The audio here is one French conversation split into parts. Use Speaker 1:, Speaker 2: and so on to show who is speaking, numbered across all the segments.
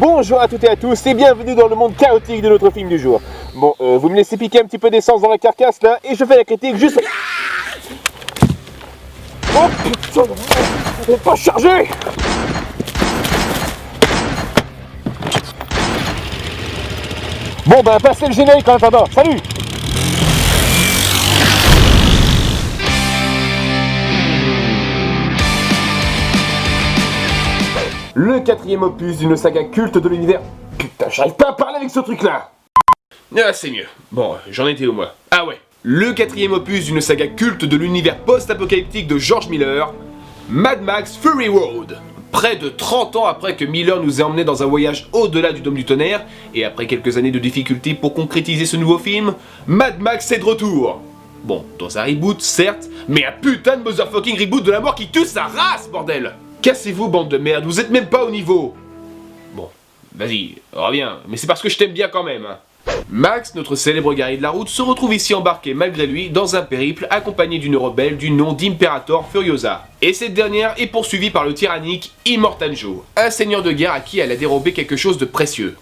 Speaker 1: Bonjour à toutes et à tous et bienvenue dans le monde chaotique de notre film du jour. Bon, vous me laissez piquer un petit peu d'essence dans la carcasse là et je fais la critique juste... Oh putain, on n'est pas chargé. Bon bah passez le générique en attendant, salut. Le quatrième opus d'une saga culte de l'univers... Putain, j'arrive pas à parler avec ce truc là.
Speaker 2: Ah, c'est mieux. Bon, j'en étais où moi? Ah ouais. Le quatrième opus d'une saga culte de l'univers post-apocalyptique de George Miller, Mad Max Fury Road. Près de 30 ans après que Miller nous ait emmenés dans un voyage au-delà du Dôme du Tonnerre, et après quelques années de difficultés pour concrétiser ce nouveau film, Mad Max est de retour. Bon, dans un reboot, certes, mais un putain de motherfucking reboot de la mort qui tue sa race, bordel! Cassez-vous, bande de merde, vous êtes même pas au niveau! Bon, vas-y, reviens, mais c'est parce que je t'aime bien quand même, hein. Max, notre célèbre guerrier de la route, se retrouve ici embarqué malgré lui dans un périple accompagné d'une rebelle du nom d'Imperator Furiosa. Et cette dernière est poursuivie par le tyrannique Immortan Joe, un seigneur de guerre à qui elle a dérobé quelque chose de précieux.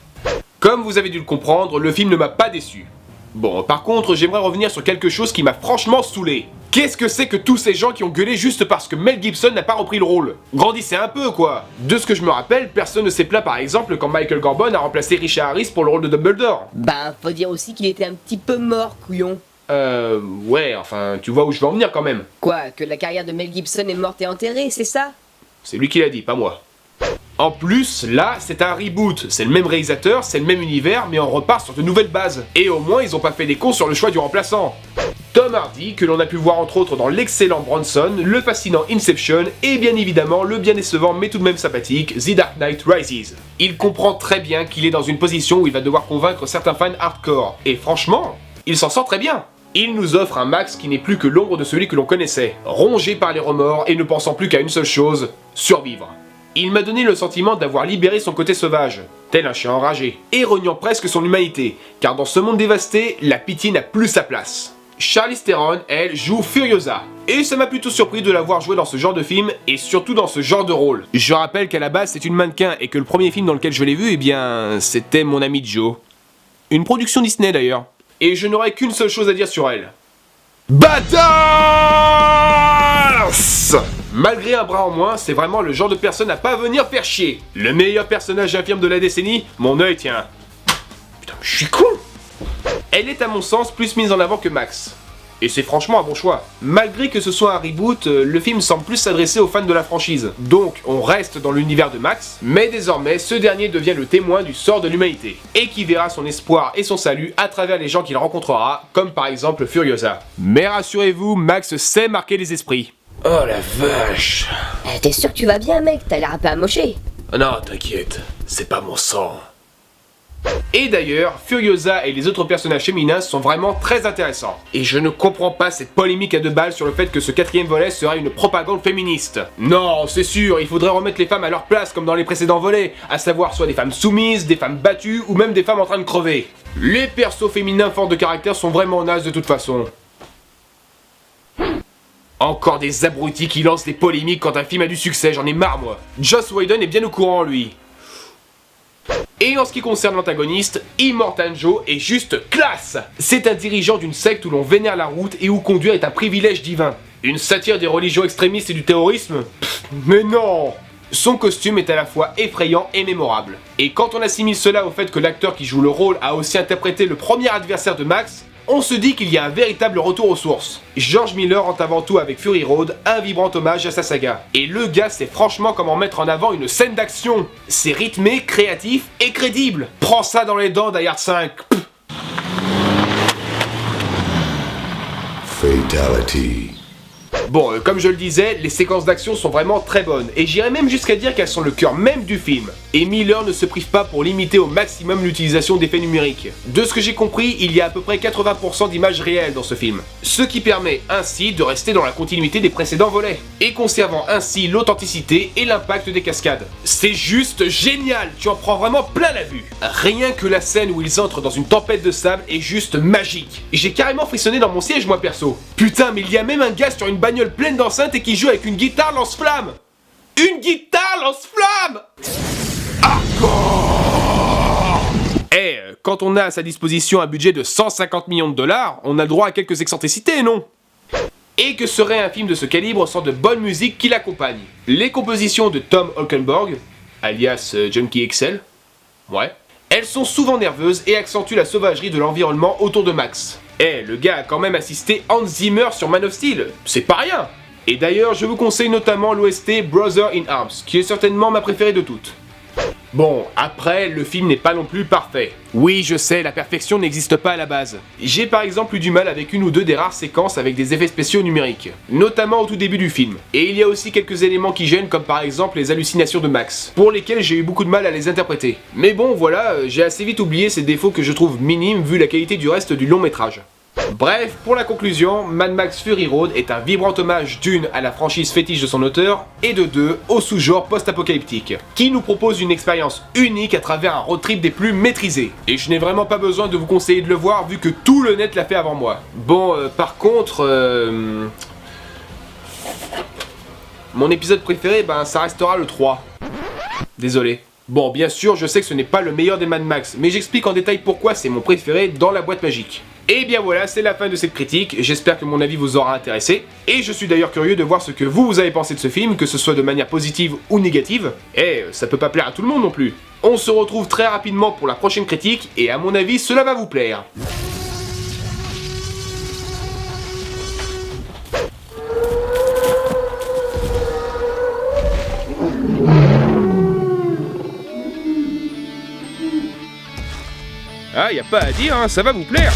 Speaker 2: Comme vous avez dû le comprendre, le film ne m'a pas déçu. Bon, par contre, j'aimerais revenir sur quelque chose qui m'a franchement saoulé. Qu'est-ce que c'est que tous ces gens qui ont gueulé juste parce que Mel Gibson n'a pas repris le rôle? Grandissez un peu, quoi. De ce que je me rappelle, personne ne s'est plaint par exemple quand Michael Gambon a remplacé Richard Harris pour le rôle de Dumbledore.
Speaker 3: Ben, faut dire aussi qu'il était un petit peu mort, couillon.
Speaker 2: Ouais, enfin, tu vois où je veux en venir quand même.
Speaker 3: Quoi, que la carrière de Mel Gibson est morte et enterrée, c'est ça?
Speaker 2: C'est lui qui l'a dit, pas moi. En plus, là, c'est un reboot. C'est le même réalisateur, c'est le même univers, mais on repart sur de nouvelles bases. Et au moins, ils ont pas fait des cons sur le choix du remplaçant. Tom Hardy, que l'on a pu voir entre autres dans l'excellent Bronson, le fascinant Inception, et bien évidemment le bien décevant mais tout de même sympathique The Dark Knight Rises. Il comprend très bien qu'il est dans une position où il va devoir convaincre certains fans hardcore. Et franchement, il s'en sort très bien. Il nous offre un Max qui n'est plus que l'ombre de celui que l'on connaissait, rongé par les remords et ne pensant plus qu'à une seule chose, survivre. Il m'a donné le sentiment d'avoir libéré son côté sauvage, tel un chien enragé, et reniant presque son humanité, car dans ce monde dévasté, la pitié n'a plus sa place. Charlize Theron, elle, joue Furiosa. Et ça m'a plutôt surpris de la voir jouer dans ce genre de film, et surtout dans ce genre de rôle. Je rappelle qu'à la base c'est une mannequin, et que le premier film dans lequel je l'ai vue, eh bien, c'était Mon ami Joe. Une production Disney d'ailleurs. Et je n'aurais qu'une seule chose à dire sur elle. Badass! Malgré un bras en moins, c'est vraiment le genre de personne à pas venir faire chier. Le meilleur personnage infirme de la décennie, mon œil tiens. Putain, mais je suis con! Elle est à mon sens plus mise en avant que Max. Et c'est franchement un bon choix. Malgré que ce soit un reboot, le film semble plus s'adresser aux fans de la franchise. Donc on reste dans l'univers de Max, mais désormais ce dernier devient le témoin du sort de l'humanité. Et qui verra son espoir et son salut à travers les gens qu'il rencontrera, comme par exemple Furiosa. Mais rassurez-vous, Max sait marquer les esprits. Oh la vache!
Speaker 3: T'es sûr que tu vas bien, mec? T'as l'air un peu amoché.
Speaker 2: Non, t'inquiète, c'est pas mon sang. Et d'ailleurs, Furiosa et les autres personnages féminins sont vraiment très intéressants. Et je ne comprends pas cette polémique à deux balles sur le fait que ce quatrième volet serait une propagande féministe. Non, c'est sûr, il faudrait remettre les femmes à leur place comme dans les précédents volets, à savoir soit des femmes soumises, des femmes battues ou même des femmes en train de crever. Les persos féminins forts de caractère sont vraiment nazes de toute façon. Encore des abrutis qui lancent des polémiques quand un film a du succès, j'en ai marre moi. Joss Whedon est bien au courant lui. Et en ce qui concerne l'antagoniste, Immortan Joe est juste classe. C'est un dirigeant d'une secte où l'on vénère la route et où conduire est un privilège divin. Une satire des religions extrémistes et du terrorisme? Pff, mais non! Son costume est à la fois effrayant et mémorable. Et quand on assimile cela au fait que l'acteur qui joue le rôle a aussi interprété le premier adversaire de Max, on se dit qu'il y a un véritable retour aux sources. George Miller rend avant tout avec Fury Road un vibrant hommage à sa saga. Et le gars sait franchement comment mettre en avant une scène d'action. C'est rythmé, créatif et crédible. Prends ça dans les dents, Die Hard 5. Pff.
Speaker 4: Fatality.
Speaker 2: Bon, comme je le disais, les séquences d'action sont vraiment très bonnes, et j'irais même jusqu'à dire qu'elles sont le cœur même du film. Et Miller ne se prive pas pour limiter au maximum l'utilisation d'effets numériques. De ce que j'ai compris, il y a à peu près 80% d'images réelles dans ce film. Ce qui permet ainsi de rester dans la continuité des précédents volets, et conservant ainsi l'authenticité et l'impact des cascades. C'est juste génial, tu en prends vraiment plein la vue. Rien que la scène où ils entrent dans une tempête de sable est juste magique. J'ai carrément frissonné dans mon siège moi perso. Putain, mais il y a même un gars sur une bagnole pleine d'enceintes et qui joue avec une guitare lance-flamme. Une guitare lance-flamme. Hardcore. Quand on a à sa disposition un budget de 150 millions de dollars, on a le droit à quelques excentricités, non? Et que serait un film de ce calibre sans de bonne musique qui l'accompagne? Les compositions de Tom Holkenborg, alias Junkie XL, ouais, elles sont souvent nerveuses et accentuent la sauvagerie de l'environnement autour de Max. Le gars a quand même assisté Hans Zimmer sur Man of Steel, c'est pas rien! Et d'ailleurs, je vous conseille notamment l'OST Brother in Arms, qui est certainement ma préférée de toutes. Bon, après, le film n'est pas non plus parfait. Oui, je sais, la perfection n'existe pas à la base. J'ai par exemple eu du mal avec une ou deux des rares séquences avec des effets spéciaux numériques, notamment au tout début du film. Et il y a aussi quelques éléments qui gênent, comme par exemple les hallucinations de Max, pour lesquels j'ai eu beaucoup de mal à les interpréter. Mais bon, voilà, j'ai assez vite oublié ces défauts que je trouve minimes vu la qualité du reste du long métrage. Bref, pour la conclusion, Mad Max Fury Road est un vibrant hommage d'une à la franchise fétiche de son auteur et de deux au sous-genre post-apocalyptique, qui nous propose une expérience unique à travers un road trip des plus maîtrisés. Et je n'ai vraiment pas besoin de vous conseiller de le voir vu que tout le net l'a fait avant moi. Bon, par contre, mon épisode préféré, ça restera le 3. Désolé. Bon, bien sûr, je sais que ce n'est pas le meilleur des Mad Max, mais j'explique en détail pourquoi c'est mon préféré dans la boîte magique. Et bien voilà, c'est la fin de cette critique, j'espère que mon avis vous aura intéressé, et je suis d'ailleurs curieux de voir ce que vous avez pensé de ce film, que ce soit de manière positive ou négative, et ça peut pas plaire à tout le monde non plus. On se retrouve très rapidement pour la prochaine critique, et à mon avis, cela va vous plaire. Ah, y a pas à dire, hein, ça va vous plaire.